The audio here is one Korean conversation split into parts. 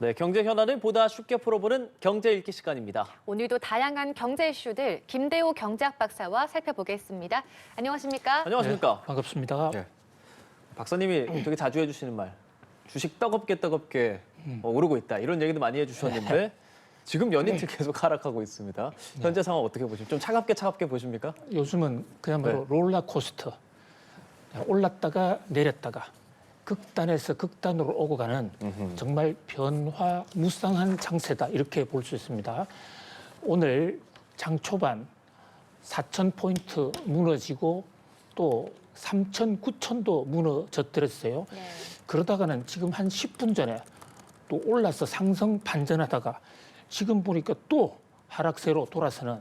네, 경제 현안을 보다 쉽게 풀어보는 경제 읽기 시간입니다. 오늘도 다양한 경제 이슈들 김대호 경제학 박사와 살펴보겠습니다. 안녕하십니까? 안녕하십니까? 네, 반갑습니다. 네. 박사님이 되게 자주 해주시는 말, 주식 뜨겁게 오르고 있다 이런 얘기도 많이 해주셨는데 지금 연이틀 계속 하락하고 있습니다. 현재 상황 어떻게 보십니까? 좀 차갑게 보십니까? 요즘은 그야말로 네. 롤러코스터. 올랐다가 내렸다가 극단에서 극단으로 오고 가는 정말 변화무쌍한 장세다 이렇게 볼 수 있습니다. 오늘 장 초반 4,000포인트 무너지고 또 3,000, 9,000도 무너졌더랬어요. 네. 그러다가는 지금 한 10분 전에 또 올라서 상승 반전하다가 지금 보니까 또 하락세로 돌아서는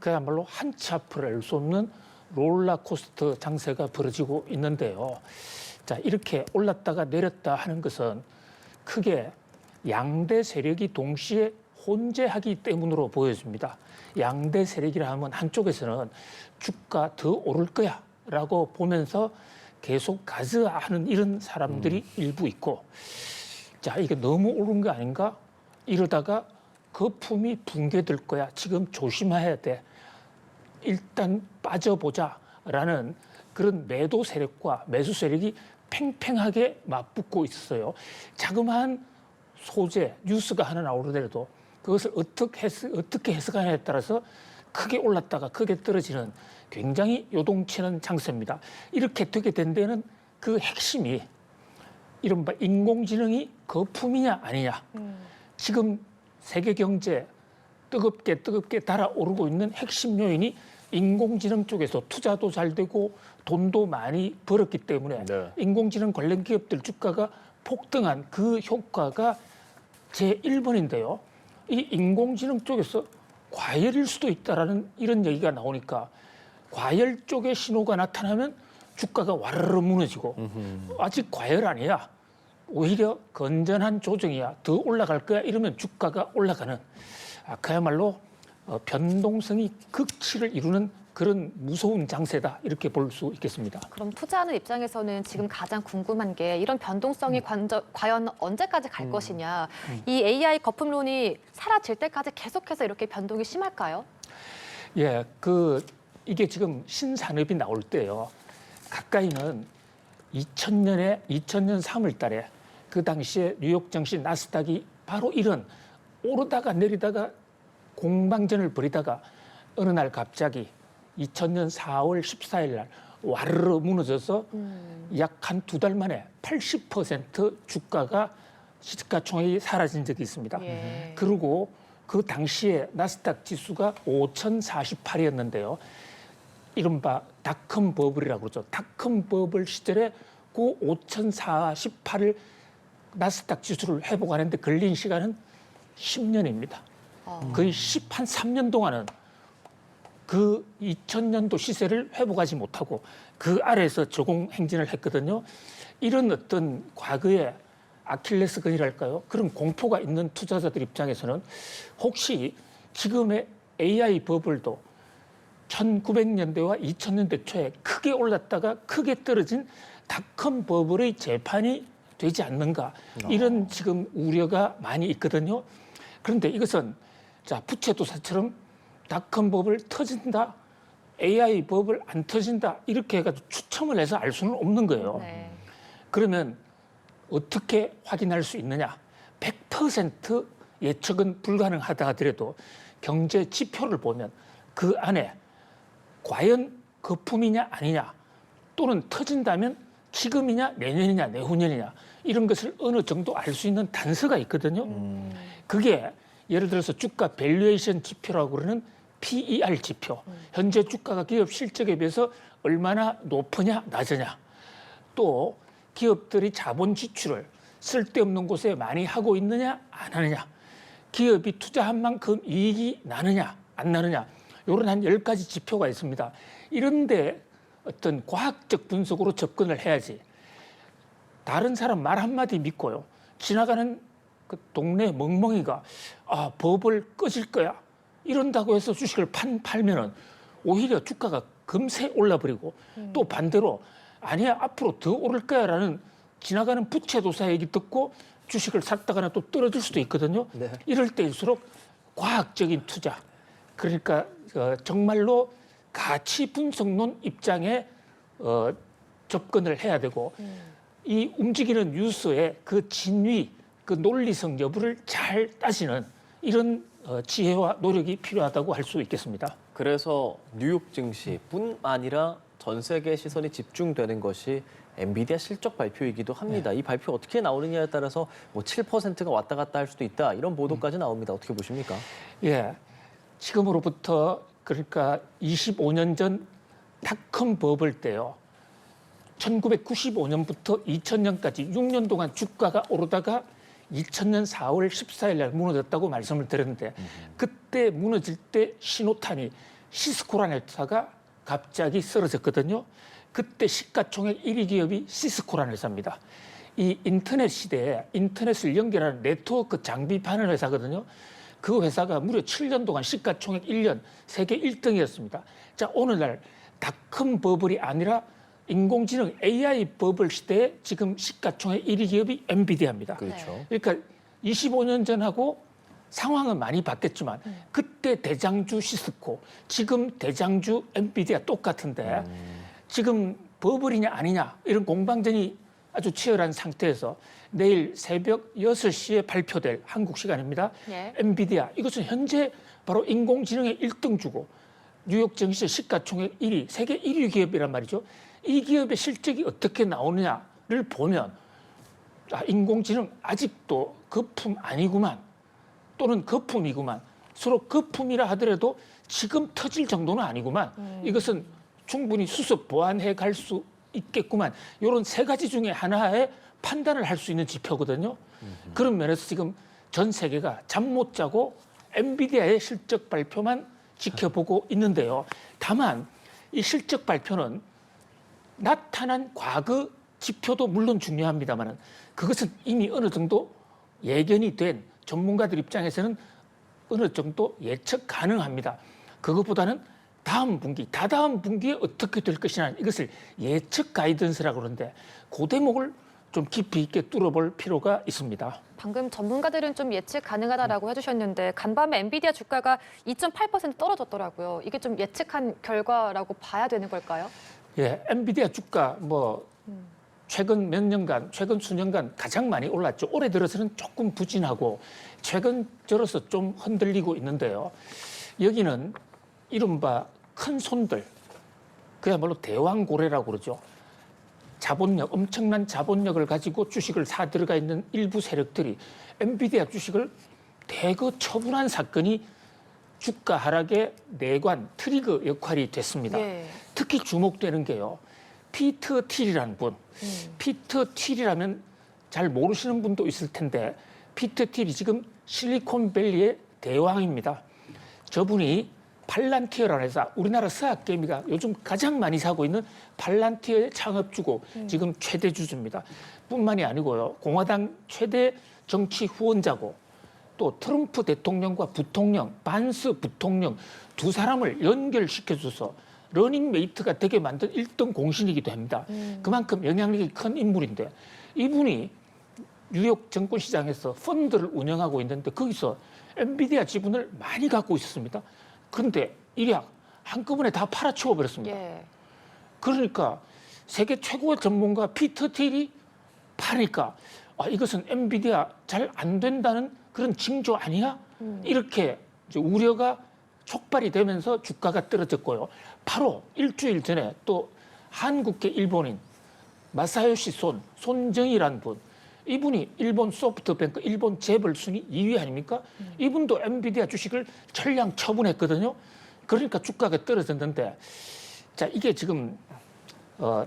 그야말로 한치 앞을 알 수 없는 롤러코스터 장세가 벌어지고 있는데요. 자, 이렇게 올랐다가 내렸다 하는 것은 크게 양대 세력이 동시에 혼재하기 때문으로 보여집니다. 양대 세력이라 하면 한쪽에서는 주가 더 오를 거야 라고 보면서 계속 가즈하는 이런 사람들이 일부 있고, 자, 이게 너무 오른 거 아닌가? 이러다가 거품이 붕괴될 거야. 지금 조심해야 돼. 일단 빠져보자라는 그런 매도 세력과 매수 세력이 팽팽하게 맞붙고 있었어요. 자그마한 소재, 뉴스가 하나 나오더라도 그것을 어떻게 해석하냐에 따라서 크게 올랐다가 크게 떨어지는 굉장히 요동치는 장세입니다. 이렇게 되게 된 데는 그 핵심이 이른바 인공지능이 거품이냐 아니냐. 지금 세계 경제 뜨겁게 달아오르고 있는 핵심 요인이 인공지능 쪽에서 투자도 잘 되고 돈도 많이 벌었기 때문에 네. 인공지능 관련 기업들 주가가 폭등한 그 효과가 제1번인데요. 이 인공지능 쪽에서 과열일 수도 있다라는 이런 얘기가 나오니까 과열 쪽의 신호가 나타나면 주가가 와르르 무너지고 아직 과열 아니야. 오히려 건전한 조정이야. 더 올라갈 거야. 이러면 주가가 올라가는 그야말로 변동성이 극치를 이루는 그런 무서운 장세다 이렇게 볼 수 있겠습니다. 그럼 투자하는 입장에서는 지금 가장 궁금한 게 이런 변동성이 과연 언제까지 갈 것이냐. 이 AI 거품론이 사라질 때까지 계속해서 이렇게 변동이 심할까요? 예, 이게 지금 신산업이 나올 때요. 가까이는 2000년 3월 달에 그 당시에 뉴욕 증시 나스닥이 바로 이런 오르다가 내리다가 공방전을 벌이다가 어느 날 갑자기 2000년 4월 14일 날 와르르 무너져서 약 한 두 달 만에 80% 주가가 시가총액이 사라진 적이 있습니다. 예. 그리고 그 당시에 나스닥 지수가 5048이었는데요. 이른바 닷컴 버블이라고 그러죠. 닷컴 버블 시절에 그 5048을 나스닥 지수를 회복하는데 걸린 시간은 10년입니다. 거의 3년 동안은 그 2000년도 시세를 회복하지 못하고 그 아래에서 저공 행진을 했거든요. 이런 어떤 과거의 아킬레스건이랄까요? 그런 공포가 있는 투자자들 입장에서는 혹시 지금의 AI 버블도 1900년대와 2000년대 초에 크게 올랐다가 크게 떨어진 닷컴 버블의 재판이 되지 않는가 이런 지금 우려가 많이 있거든요. 그런데 이것은 자 부채도사처럼 닷컴 버블 터진다, AI 버블 안 터진다 이렇게 해가지고 추첨을 해서 알 수는 없는 거예요. 네. 그러면 어떻게 확인할 수 있느냐? 100% 예측은 불가능하다 하더라도 경제 지표를 보면 그 안에 과연 거품이냐 아니냐 또는 터진다면 지금이냐 내년이냐 내후년이냐 이런 것을 어느 정도 알 수 있는 단서가 있거든요. 그게 예를 들어서 주가 밸류에이션 지표라고 그러는 PER 지표. 현재 주가가 기업 실적에 비해서 얼마나 높으냐 낮으냐. 또 기업들이 자본 지출을 쓸데없는 곳에 많이 하고 있느냐 안 하느냐. 기업이 투자한 만큼 이익이 나느냐 안 나느냐. 이런 한 10가지 지표가 있습니다. 이런데 어떤 과학적 분석으로 접근을 해야지. 다른 사람 말 한마디 믿고요. 지나가는 그 동네 멍멍이가 버블 꺼질 거야. 이런다고 해서 주식을 팔면은 오히려 주가가 금세 올라버리고 또 반대로 아니야 앞으로 더 오를 거야라는 지나가는 부채도사 얘기 듣고 주식을 샀다가는 또 떨어질 수도 있거든요. 네. 이럴 때일수록 과학적인 투자, 그러니까 정말로 가치 분석론 입장에 접근을 해야 되고 이 움직이는 뉴스의 그 진위, 그 논리성 여부를 잘 따지는 이런 지혜와 노력이 필요하다고 할 수 있겠습니다. 그래서 뉴욕 증시뿐 아니라 전 세계 시선이 집중되는 것이 엔비디아 실적 발표이기도 합니다. 이 발표 어떻게 나오느냐에 따라서 뭐 7%가 왔다 갔다 할 수도 있다 이런 보도까지 나옵니다. 어떻게 보십니까? 예, 지금으로부터 그러니까 25년 전 닷컴 버블 때요. 1995년부터 2000년까지 6년 동안 주가가 오르다가 2000년 4월 14일 날 무너졌다고 말씀을 드렸는데 그때 무너질 때 신호탄이 시스코라는 회사가 갑자기 쓰러졌거든요. 그때 시가총액 1위 기업이 시스코라는 회사입니다. 이 인터넷 시대에 인터넷을 연결하는 네트워크 장비 파는 회사거든요. 그 회사가 무려 7년 동안 시가총액 1년 세계 1등이었습니다. 자, 오늘날 닷컴 버블이 아니라 인공지능 AI 버블 시대에 지금 시가총액 1위 기업이 엔비디아입니다. 그렇죠. 그러니까 25년 전하고 상황은 많이 바뀌었지만 그때 대장주 시스코, 지금 대장주 엔비디아 똑같은데 지금 버블이냐 아니냐 이런 공방전이 아주 치열한 상태에서 내일 새벽 6시에 발표될 한국 시간입니다. 예. 엔비디아 이것은 현재 바로 인공지능의 1등주고 뉴욕 증시 시가총액 1위, 세계 1위 기업이란 말이죠. 이 기업의 실적이 어떻게 나오느냐를 보면 인공지능 아직도 거품 아니구만 또는 거품이구만 서로 거품이라 하더라도 지금 터질 정도는 아니구만 이것은 충분히 수습 보완해 갈 수 있겠구만 이런 세 가지 중에 하나의 판단을 할 수 있는 지표거든요. 그런 면에서 지금 전 세계가 잠 못 자고 엔비디아의 실적 발표만 지켜보고 있는데요. 다만 이 실적 발표는 나타난 과거 지표도 물론 중요합니다만 그것은 이미 어느 정도 예견이 된 전문가들 입장에서는 어느 정도 예측 가능합니다. 그것보다는 다음 분기, 다다음 분기에 어떻게 될 것이냐 이것을 예측 가이던스라고 그러는데 그 대목을 좀 깊이 있게 뚫어볼 필요가 있습니다. 방금 전문가들은 좀 예측 가능하다라고 해주셨는데 간밤에 엔비디아 주가가 2.8% 떨어졌더라고요. 이게 좀 예측한 결과라고 봐야 되는 걸까요? 예, 엔비디아 주가 최근 몇 년간, 최근 수년간 가장 많이 올랐죠. 올해 들어서는 조금 부진하고 최근 들어서 좀 흔들리고 있는데요. 여기는 이른바 큰 손들, 그야말로 대왕고래라고 그러죠. 자본력, 엄청난 자본력을 가지고 주식을 사 들어가 있는 일부 세력들이 엔비디아 주식을 대거 처분한 사건이 주가 하락의 내관, 트리거 역할이 됐습니다. 예. 특히 주목되는 게요. 피터 틸이라는 분. 피터 틸이라면 잘 모르시는 분도 있을 텐데 피터 틸이 지금 실리콘밸리의 대왕입니다. 저분이 팔란티어라는 회사, 우리나라 스아케미가 요즘 가장 많이 사고 있는 팔란티어의 창업주고 지금 최대 주주입니다. 뿐만이 아니고요. 공화당 최대 정치 후원자고 또 트럼프 대통령과 부통령, 반스 부통령 두 사람을 연결시켜줘서 러닝메이트가 되게 만든 1등 공신이기도 합니다. 그만큼 영향력이 큰 인물인데 이분이 뉴욕 증권시장에서 펀드를 운영하고 있는데 거기서 엔비디아 지분을 많이 갖고 있었습니다. 그런데 일약 한꺼번에 다 팔아치워 버렸습니다. 예. 그러니까 세계 최고의 전문가 피터 틸이 파니까 이것은 엔비디아 잘 안 된다는 그런 징조 아니야? 이렇게 이제 우려가 촉발이 되면서 주가가 떨어졌고요. 바로 일주일 전에 또 한국계 일본인 마사요시 손정희라는 분, 이분이 일본 소프트뱅크, 일본 재벌 순위 2위 아닙니까? 이분도 엔비디아 주식을 전량 처분했거든요. 그러니까 주가가 떨어졌는데, 자 이게 지금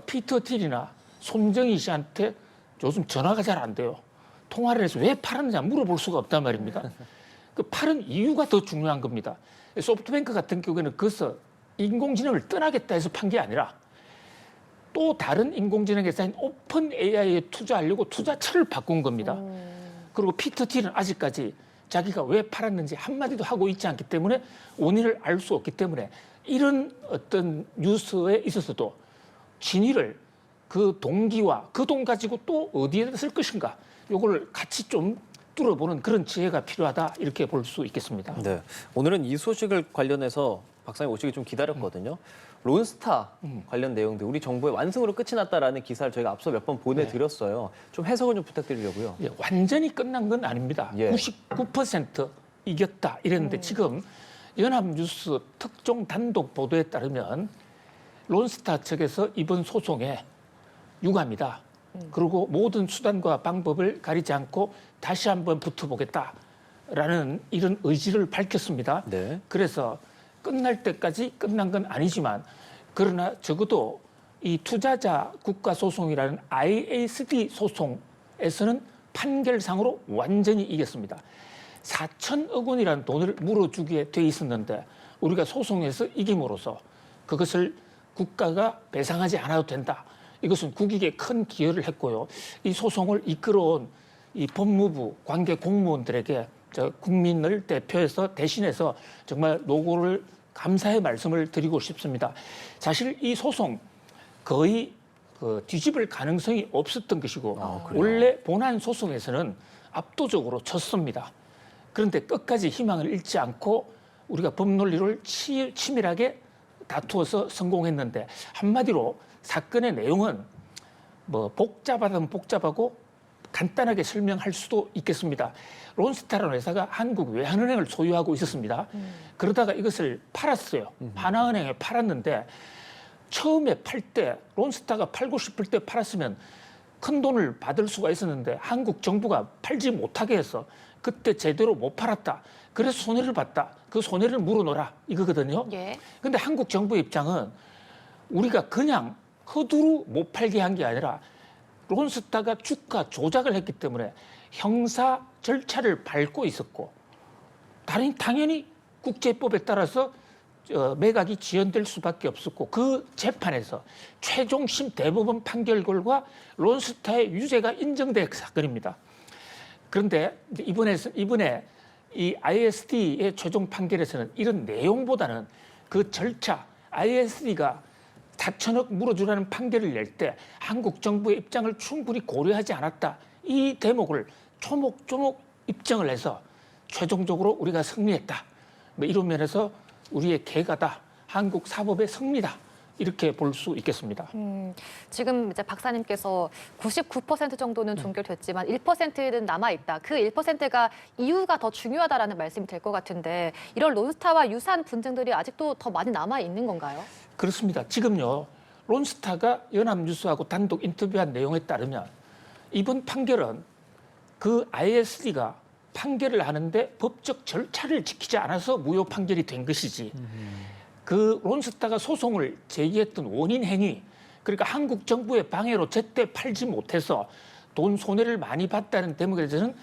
피터 틸이나 손정희 씨한테 요즘 전화가 잘 안 돼요. 통화를 해서 왜 팔았느냐 물어볼 수가 없단 말입니다. 그 팔은 이유가 더 중요한 겁니다. 소프트뱅크 같은 경우에는 그래서 인공지능을 떠나겠다 해서 판 게 아니라 또 다른 인공지능 회사인 오픈 AI에 투자하려고 투자처를 바꾼 겁니다. 그리고 피터 틸은 아직까지 자기가 왜 팔았는지 한마디도 하고 있지 않기 때문에 원인을 알 수 없기 때문에 이런 어떤 뉴스에 있어서도 진위를 그 동기와 그 돈 가지고 또 어디에다 쓸 것인가 요걸 같이 좀 뚫어보는 그런 지혜가 필요하다 이렇게 볼 수 있겠습니다. 네. 오늘은 이 소식을 관련해서 박사님 오시기 좀 기다렸거든요. 론스타 관련 내용들 우리 정부의 완승으로 끝이 났다라는 기사를 저희가 앞서 몇 번 보내드렸어요. 좀 해석을 좀 부탁드리려고요. 예, 완전히 끝난 건 아닙니다. 예. 99% 이겼다 이랬는데 지금 연합뉴스 특종 단독 보도에 따르면 론스타 측에서 이번 소송에 유감이다. 그리고 모든 수단과 방법을 가리지 않고 다시 한번 붙어보겠다라는 이런 의지를 밝혔습니다. 네. 그래서 끝날 때까지 끝난 건 아니지만 그러나 적어도 이 투자자 국가소송이라는 IASD 소송에서는 판결상으로 완전히 이겼습니다. 4천억 원이라는 돈을 물어주기에 돼 있었는데 우리가 소송에서 이김으로써 그것을 국가가 배상하지 않아도 된다. 이것은 국익에 큰 기여를 했고요. 이 소송을 이끌어온 이 법무부 관계 공무원들에게 저 국민을 대표해서 대신해서 정말 노고를 감사의 말씀을 드리고 싶습니다. 사실 이 소송 거의 뒤집을 가능성이 없었던 것이고 원래 본안 소송에서는 압도적으로 졌습니다. 그런데 끝까지 희망을 잃지 않고 우리가 법논리를 치밀하게 다투어서 성공했는데 한마디로 사건의 내용은 뭐 복잡하다면 복잡하고 간단하게 설명할 수도 있겠습니다. 론스타라는 회사가 한국 외환은행을 소유하고 있었습니다. 그러다가 이것을 팔았어요. 하나은행에 팔았는데 처음에 팔 때 론스타가 팔고 싶을 때 팔았으면 큰 돈을 받을 수가 있었는데 한국 정부가 팔지 못하게 해서 그때 제대로 못 팔았다. 그래서 손해를 봤다. 그 손해를 물어놓으라 이거거든요. 예. 근데 한국 정부의 입장은 우리가 그냥 허두루 못 팔게 한 게 아니라 론스타가 주가 조작을 했기 때문에 형사 절차를 밟고 있었고 당연히 국제법에 따라서 매각이 지연될 수밖에 없었고 그 재판에서 최종심 대법원 판결 결과 론스타의 유죄가 인정된 사건입니다. 그런데 이번에 이 ISD의 최종 판결에서는 이런 내용보다는 그 절차 ISD가 4천억 물어주라는 판결을 낼 때 한국 정부의 입장을 충분히 고려하지 않았다. 이 대목을 조목조목 입증을 해서 최종적으로 우리가 승리했다. 뭐 이런 면에서 우리의 개가다. 한국 사법의 승리다. 이렇게 볼 수 있겠습니다. 지금 이제 박사님께서 99% 정도는 종결됐지만 1%는 남아있다. 그 1%가 이유가 더 중요하다라는 말씀이 될 것 같은데 이런 론스타와 유사한 분쟁들이 아직도 더 많이 남아있는 건가요? 그렇습니다. 지금요. 론스타가 연합뉴스하고 단독 인터뷰한 내용에 따르면 이번 판결은 그 ISD가 판결을 하는데 법적 절차를 지키지 않아서 무효 판결이 된 것이지 그 론스타가 소송을 제기했던 원인 행위 그러니까 한국 정부의 방해로 제때 팔지 못해서 돈 손해를 많이 봤다는 대목에 대해서는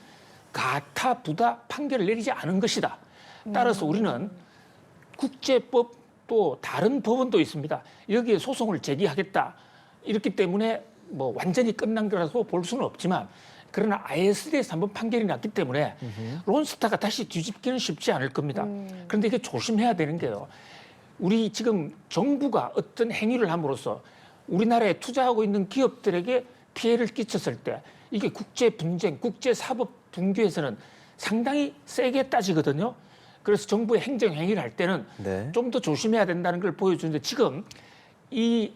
가타 부다 판결을 내리지 않은 것이다. 따라서 우리는 국제법 또 다른 법원도 있습니다. 여기에 소송을 제기하겠다. 이렇기 때문에 뭐 완전히 끝난 거라고 볼 수는 없지만 그러나 ISD에서 한번 판결이 났기 때문에 론스타가 다시 뒤집기는 쉽지 않을 겁니다. 그런데 이게 조심해야 되는 게요. 우리 지금 정부가 어떤 행위를 함으로써 우리나라에 투자하고 있는 기업들에게 피해를 끼쳤을 때 이게 국제 분쟁, 국제 사법 분규에서는 상당히 세게 따지거든요. 그래서 정부의 행정 행위를 할 때는 네. 좀 더 조심해야 된다는 걸 보여주는데 지금 이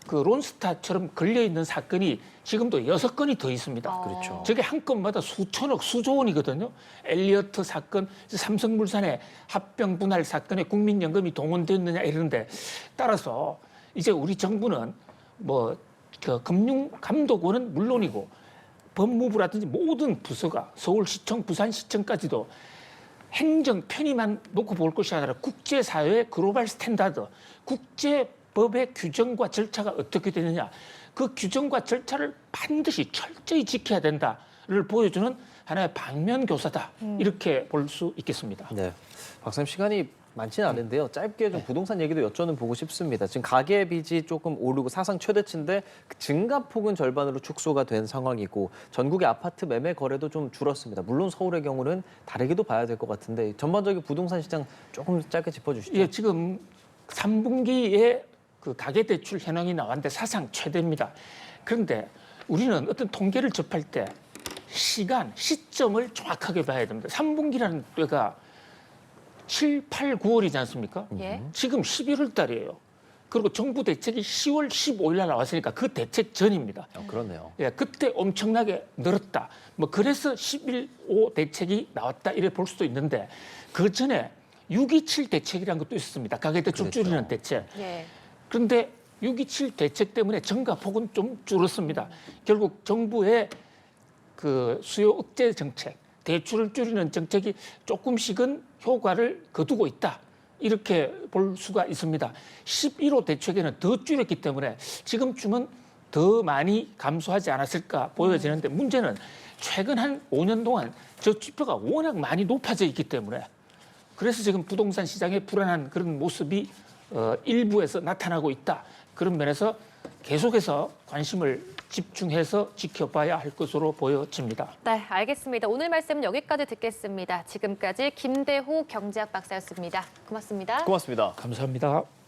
그 론스타처럼 걸려 있는 사건이 지금도 6건이 더 있습니다. 그렇죠. 저게 한 건마다 수천억, 수조 원이거든요. 엘리어트 사건, 삼성물산의 합병 분할 사건에 국민연금이 동원됐느냐 이러는데 따라서 이제 우리 정부는 뭐 그 금융감독원은 물론이고 법무부라든지 모든 부서가 서울시청, 부산시청까지도 행정 편의만 놓고 볼 것이 아니라 국제사회의 글로벌 스탠다드, 국제법의 규정과 절차가 어떻게 되느냐 그 규정과 절차를 반드시 철저히 지켜야 된다를 보여주는 하나의 방면교사다 이렇게 볼 수 있겠습니다. 네. 박사님 시간이 많지는 않은데요. 짧게 좀 부동산 얘기도 여쭤보고 싶습니다. 지금 가계 빚이 조금 오르고 사상 최대치인데 그 증가폭은 절반으로 축소가 된 상황이고 전국의 아파트 매매 거래도 좀 줄었습니다. 물론 서울의 경우는 다르게도 봐야 될 것 같은데 전반적인 부동산 시장 조금 짧게 짚어주시죠. 예, 지금 3분기에 그 가계대출 현황이 나왔는데 사상 최대입니다. 그런데 우리는 어떤 통계를 접할 때 시점을 정확하게 봐야 됩니다. 3분기라는 때가 7, 8, 9월이지 않습니까? 예. 지금 11월 달이에요. 그리고 정부 대책이 10월 15일 날 나왔으니까 그 대책 전입니다. 그렇네요. 예, 그때 엄청나게 늘었다. 뭐 그래서 11.5 대책이 나왔다 이래 볼 수도 있는데 그 전에 6.27 대책이라는 것도 있었습니다. 가계대출 그랬죠. 줄이는 대책. 예. 그런데 6.27 대책 때문에 증가폭은 좀 줄었습니다. 결국 정부의 그 수요 억제 정책, 대출을 줄이는 정책이 조금씩은 효과를 거두고 있다. 이렇게 볼 수가 있습니다. 11호 대책에는 더 줄였기 때문에 지금쯤은 더 많이 감소하지 않았을까 보여지는데 문제는 최근 한 5년 동안 저 지표가 워낙 많이 높아져 있기 때문에 그래서 지금 부동산 시장에 불안한 그런 모습이 일부에서 나타나고 있다. 그런 면에서 계속해서 관심을 집중해서 지켜봐야 할 것으로 보여집니다. 네, 알겠습니다. 오늘 말씀은 여기까지 듣겠습니다. 지금까지 김대호 경제학 박사였습니다. 고맙습니다. 고맙습니다. 감사합니다.